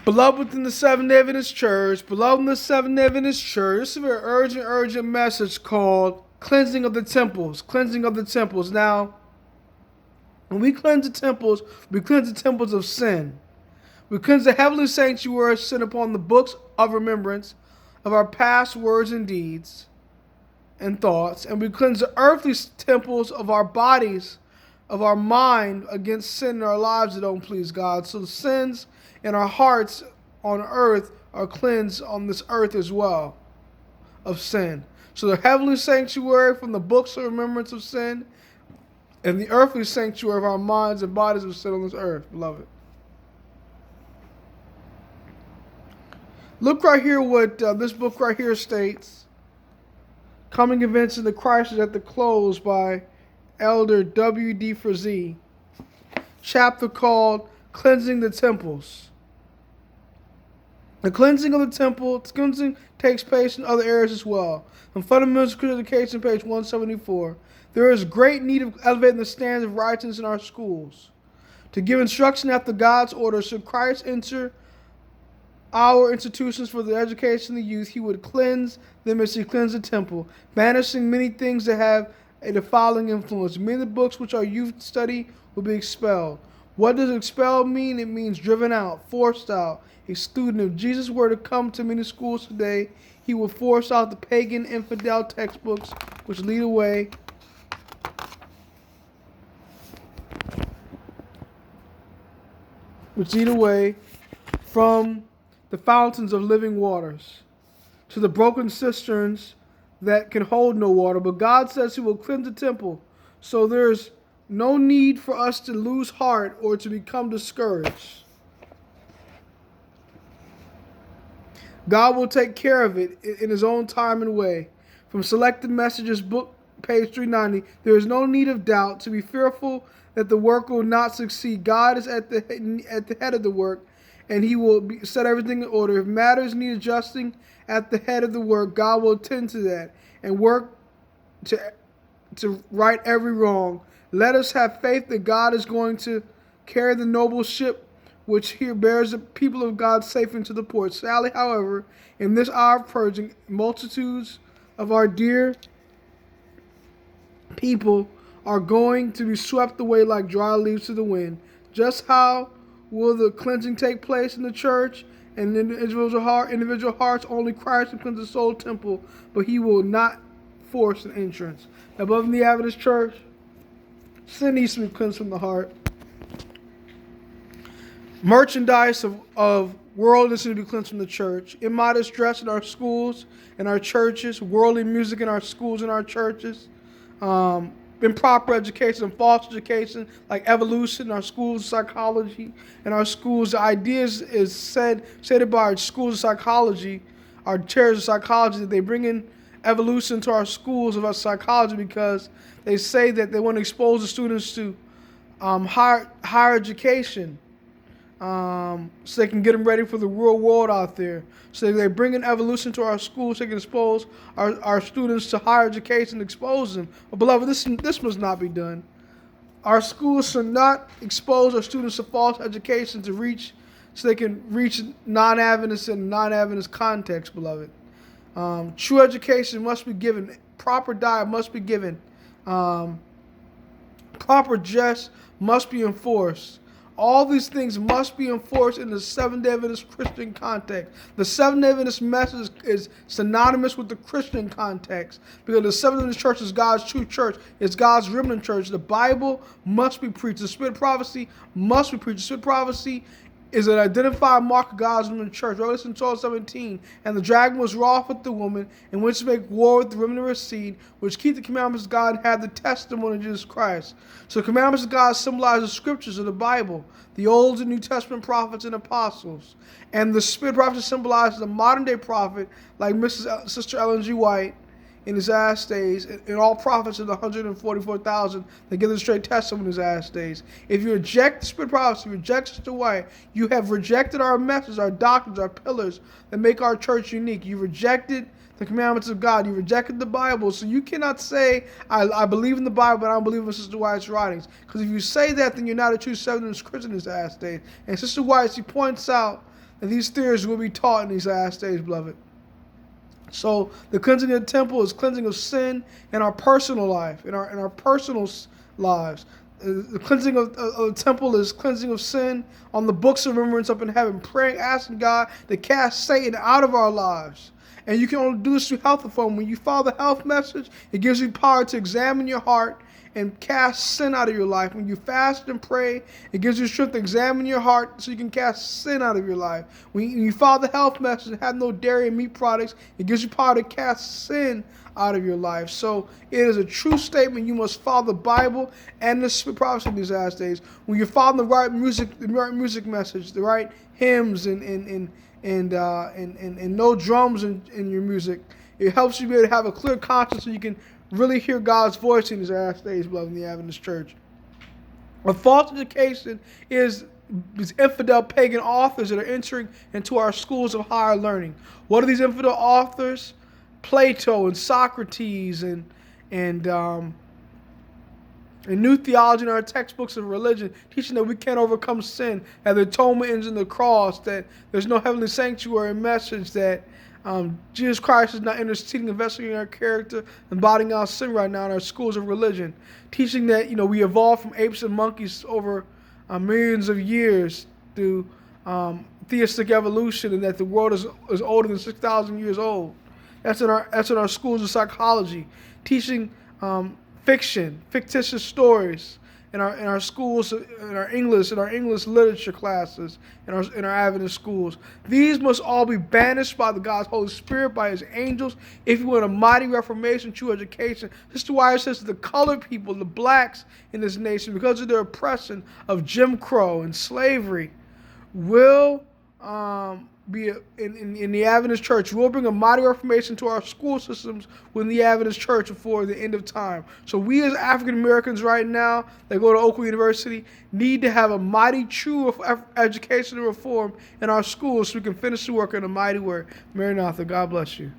Beloved within the Seventh-day Adventist Church, beloved in the Seventh-day Adventist Church, this is a very urgent message called cleansing of the temples. Cleansing of the temples. Now, when we cleanse the temples, we cleanse the temples of sin. We cleanse the heavenly sanctuary of sin upon the books of remembrance of our past words and deeds and thoughts. And we cleanse the earthly temples of our bodies, of our mind against sin in our lives that don't please God. So the sins in our hearts on earth are cleansed on this earth as well of sin. So the heavenly sanctuary from the books of remembrance of sin and the earthly sanctuary of our minds and bodies of sin on this earth, beloved. Look right here what this book right here states. Coming Events in the Christ is at the Close by Elder W.D. Frazee. Chapter called Cleansing the Temples. The cleansing of the temple, cleansing takes place in other areas as well. In Fundamentals of Christian Education, page 174, there is great need of elevating the standards of righteousness in our schools. To give instruction after God's order, should Christ enter our institutions for the education of the youth, he would cleanse them as he cleansed the temple, banishing many things that have a defiling influence. Many of the books which our youth study will be expelled. What does expel mean? It means driven out, forced out, excluded. If Jesus were to come to many schools today, he would force out the pagan, infidel textbooks which lead away from the fountains of living waters to the broken cisterns that can hold no water. But God says he will cleanse the temple. So there's no need for us to lose heart or to become discouraged. God will take care of it in his own time and way. From Selected Messages, book, page 390, there is no need of doubt to be fearful that the work will not succeed. God is at the head of the work, and he will set everything in order. If matters need adjusting at the head of the work, God will attend to that and work to right every wrong. Let us have faith that God is going to carry the noble ship which here bears the people of God safe into the port. Sadly, however, in this hour of purging, multitudes of our dear people are going to be swept away like dry leaves to the wind. Just how will the cleansing take place in the church and in individual hearts? Only Christ can cleanse the soul temple, but he will not force an entrance. Above in the Adventist church, sin needs to be cleansed from the heart. Merchandise of worldliness needs to be cleansed from the church. Immodest dress in our schools and our churches. Worldly music in our schools and our churches. Improper education and false education like evolution in our schools, psychology in our schools. The ideas is said by our schools of psychology, our chairs of psychology, that they bring in evolution to our schools of our psychology because they say that they want to expose the students to higher education, so they can get them ready for the real world out there. So they bring in evolution to our schools so they can expose our students to higher education and expose them. But beloved, this must not be done. Our schools should not expose our students to false education so they can reach non-Adventist and non-Adventist context, beloved. True education must be given. Proper diet must be given. Proper dress must be enforced. All these things must be enforced in the Seventh-day Adventist Christian context. The Seventh-day Adventist message is synonymous with the Christian context because the Seventh-day Adventist Church is God's true church. It's God's remnant church. The Bible must be preached. The Spirit of prophecy must be preached. The Spirit of prophecy is an identified mark of God's remnant church. Revelation 12:17. And the dragon was wroth with the woman, and went to make war with the remnant of her seed, which keep the commandments of God and have the testimony of Jesus Christ. So the commandments of God symbolize the scriptures of the Bible, the Old and New Testament prophets and apostles. And the Spirit of prophecy symbolizes the modern day prophet, like Sister Ellen G. White, in his last days, and all prophets of the 144,000 that give the straight testimony in his last days. If you reject the Spirit of prophecy, reject Sister White, you have rejected our message, our doctrines, our pillars that make our church unique. You rejected the commandments of God. You rejected the Bible. So you cannot say, I believe in the Bible, but I don't believe in Sister White's writings. Because if you say that, then you're not a true Seventh-day Christian in his last days. And Sister White, she points out And these theories will be taught in these last days, beloved. So the cleansing of the temple is cleansing of sin in our personal life, in our personal lives. The cleansing of the temple is cleansing of sin on the books of remembrance up in heaven, praying, asking God to cast Satan out of our lives. And you can only do this through health reform. When you follow the health message, it gives you power to examine your heart and cast sin out of your life. When you fast and pray, it gives you strength to examine your heart so you can cast sin out of your life. When you follow the health message and have no dairy and meat products, it gives you power to cast sin out of your life. So it is a true statement. You must follow the Bible and the prophecy in these last days. When you're following the right music message, the right hymns and no drums in your music, it helps you be able to have a clear conscience so you can really hear God's voice in these last days, beloved, in the Adventist church. A false education is infidel pagan authors that are entering into our schools of higher learning. What are these infidel authors? Plato and Socrates and new theology in our textbooks of religion, teaching that we can't overcome sin, that the atonement ends in the cross, that there's no heavenly sanctuary message, that Jesus Christ is not interceding, investigating our character, embodying our sin right now in our schools of religion. Teaching that, we evolved from apes and monkeys over millions of years through theistic evolution, and that the world is older than 6,000 years old. That's in our schools of psychology. Teaching fiction, fictitious stories in our schools, in our English literature classes, in our Adventist schools. These must all be banished by the God's Holy Spirit, by His angels, if you want a mighty reformation, true education. This is why it says the colored people, the blacks in this nation, because of their oppression of Jim Crow and slavery, will be in the Adventist church. We'll bring a mighty reformation to our school systems within the Adventist church before the end of time. So we as African Americans right now that go to Oakland University need to have a mighty true education and reform in our schools so we can finish the work in a mighty way. Maranatha, God bless you.